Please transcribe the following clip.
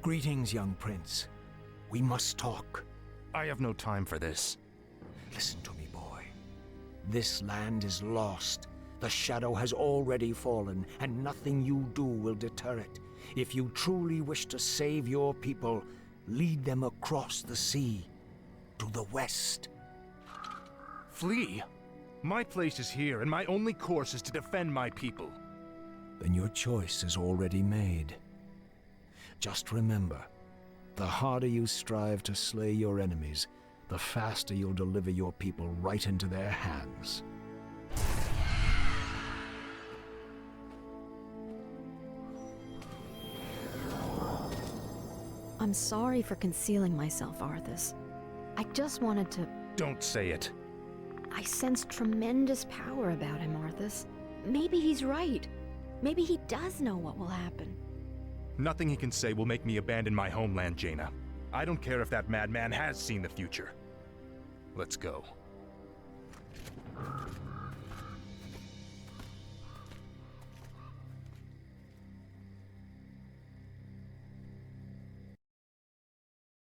Greetings, young prince. We must talk. I have no time for this. Listen to me, boy. This land is lost. The shadow has already fallen, and nothing you do will deter it. If you truly wish to save your people, lead them across the sea, to the west. Flee? My place is here, and my only course is to defend my people. Then your choice is already made. Just remember, the harder you strive to slay your enemies, the faster you'll deliver your people right into their hands. I'm sorry for concealing myself, Arthas. I just wanted to... Don't say it. I sense tremendous power about him, Arthas. Maybe he's right. Maybe he does know what will happen. Nothing he can say will make me abandon my homeland, Jaina. I don't care if that madman has seen the future. Let's go.